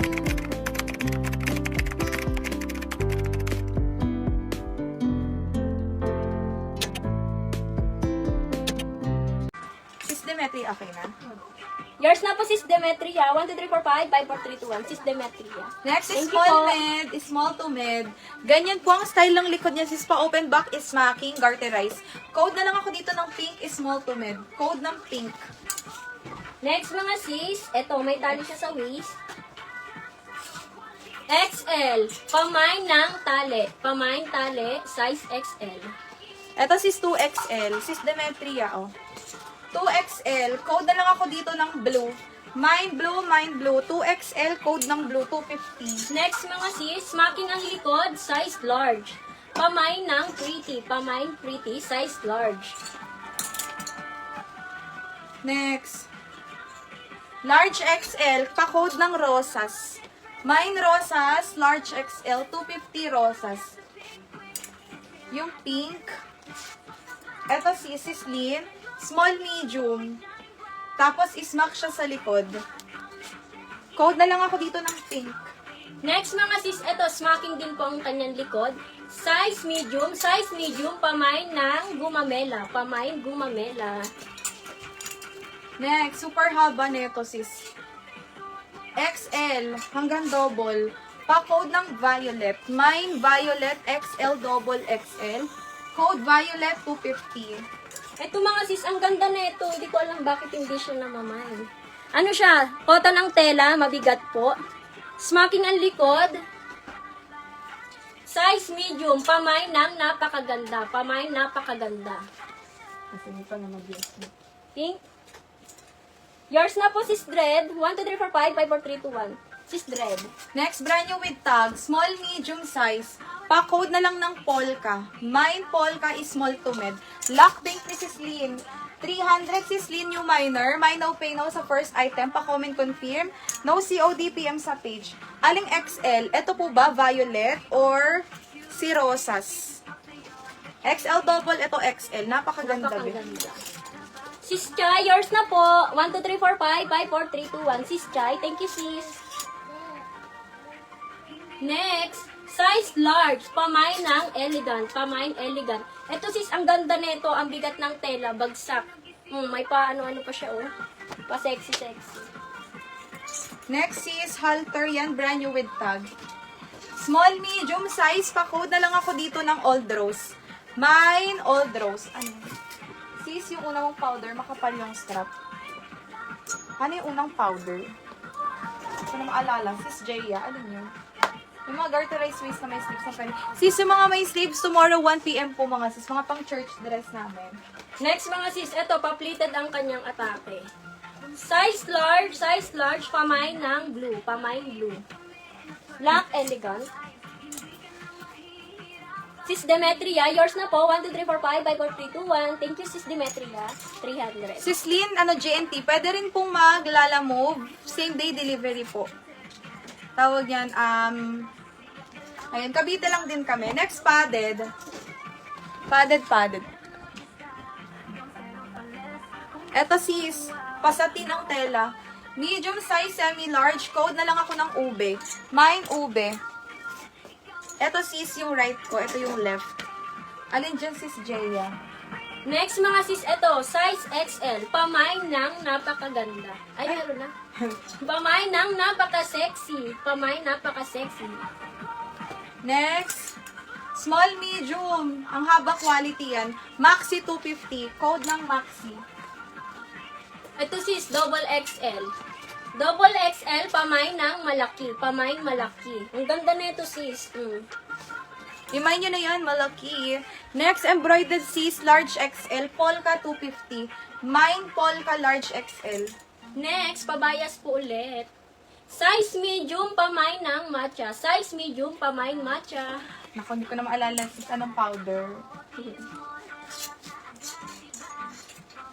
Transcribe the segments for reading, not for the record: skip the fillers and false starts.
Sis Demetria, okay na? Yours na po, Sis Demetria. 1, 2, 3, 4, 5, 5, 4, 3, 2, 1. Sis Demetria. Next is Thank you small po. med, small to med. Ganyan po ang style ng likod niya, sis. Pa-open back is smacking, garterize. Code na lang ako dito ng pink is small to med. Code ng pink. Next mga sis, eto, may tali siya sa waist. XL, pamain ng tali. Pamain tali, size XL. Ito sis 2XL. Sis Demetria, oh. 2XL. Code na lang ako dito ng blue. Mind blue. 2XL, code ng blue, 250. Next mga sis, smacking ang likod, size large. Pamain ng pretty. Pamain pretty, size large. Next. Large XL, pa-code ng rosas. Mine rosas, large XL, 250 rosas. Yung pink. Ito si Lynn, small medium. Tapos ismack siya sa likod. Code na lang ako dito ng pink. Next mga sis, eto, smacking din po ang kanyang likod. Size medium, pamain ng gumamela. Pamain gumamela. Next, super haba nito sis. XL hanggang double. Pa-code ng violet. Mine violet XL double XL. Code violet 250. Ito mga sis, ang ganda na ito. Hindi ko alam bakit hindi siya namamain. Ano siya? Cotton ng tela, mabigat po. Smacking ang likod. Size medium, pamain ng napakaganda. Pamain napakaganda. Kasi hindi pa na mag-yes. Pink. Yours na po, Sis Dread. 1, 2, 3, 4, 5, 5, 4, 3, 2, 1. Sis Dread. Next, brand new with tag. Small, medium size. Pa-code na lang ng polka. Mine polka is small to med. Lock pink ni Sis Lynn. 300 Sis Lynn yung minor. Mine no pay no sa first item. Pa-comment confirm. No COD PM sa page. Aling XL. Ito po ba violet or si rosas? XL double. Ito XL. Napakaganda. Napakaganda. Sis Chai, yours na po. 1, 2, 3, 4, 5, 5, 4, 3, 2, 1. Sis Chai, thank you sis. Next, size large, pamain ng elegant, pamain elegant. Ito sis, ang ganda nito, ang bigat ng tela, bagsak. May pa ano-ano pa siya oh. Pa sexy. Next is halter. Yan, brand new with tag. Small, medium size. Pa-code na lang ako dito ng Old Rose. Mine, Old Rose. Ano? Sis, yung unang mong powder, makapal yung strap. Ano yung unang powder? Ito na maalala. Sis Jaya, alam nyo? Yung mga garterized waist na may sleeves na pwede. Sis, yung mga may sleeves, tomorrow 1 PM po mga sis. Mga pang church dress namin. Next mga sis, ito, pa-pleated ang kanyang atake. Size large, pamain ng blue, pamain blue. Black elegant. Sis Demetria, yours na po. 1, 2, 3, 4, 5, 5, 4, 3, 2, 1. Thank you, Sis Demetria. 300. Sis Lynn, GNT, pwede rin pong mag-Lala Move. Same day delivery po. Tawag yan, ayun, Cavite lang din kami. Next, padded. Padded. Eto sis, pasatin ang tela. Medium size, semi-large. Code na lang ako ng ube. Mine, ube. Eto sis, yung right ko. Ito yung left. Alin dyan sis Jaya? Next mga sis, ito, size XL. Pamain ng napakaganda. Ay, meron na. Pamain ng napaka-sexy. Pamain napaka-sexy. Next, small, medium. Ang haba quality yan. Maxi 250. Code ng Maxi. Ito sis, double XL. Double XL, pamain ng malaki. Pamain malaki. Ang ganda na ito sis. Remind nyo na yan, malaki. Next, embroidered sis, large XL, polka 250. Mine, polka, large XL. Next, pabayas po ulit. Size medium, pamain ng matcha. Size medium, pamain matcha. Naku, hindi ko na maalala sis, anong powder.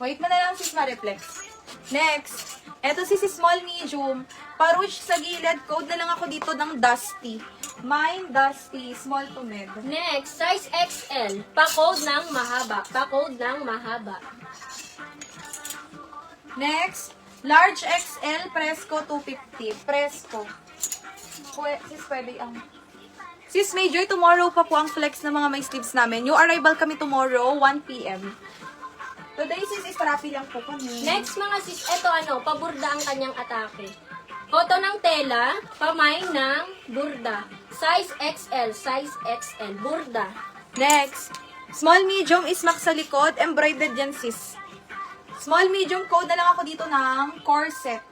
Wait mo na lang sis, ma-reflex. Next, eto sis, small, medium. Parouche sa gilid, code na lang ako dito ng dusty. Mine, dusty, small to mid. Next, size XL. Pa-code ng mahaba. Pa-code ng mahaba. Next, large XL, Presco 250. Presco. Sis, pwede ang... Sis Major, tomorrow pa po ang flex ng mga may sleeves namin. New arrival kami tomorrow, 1 p.m. Today, sis, is parapi lang po kami. Next mga sis, eto paburda ang kanyang atake. Koto ng tela, pamay ng burda. Size XL, size XL, burda. Next, small medium is max sa likod, embroidered yan, sis. Small medium, code na lang ako dito ng corset.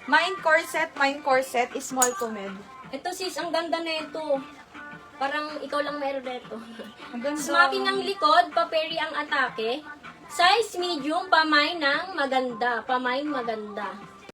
Mine corset is small to mid. Ito sis, ang ganda na ito. Parang ikaw lang meron dito. Ang ganda. Smoking ng likod, paperi ang atake. Size medium, pamay ng maganda. Pamay maganda.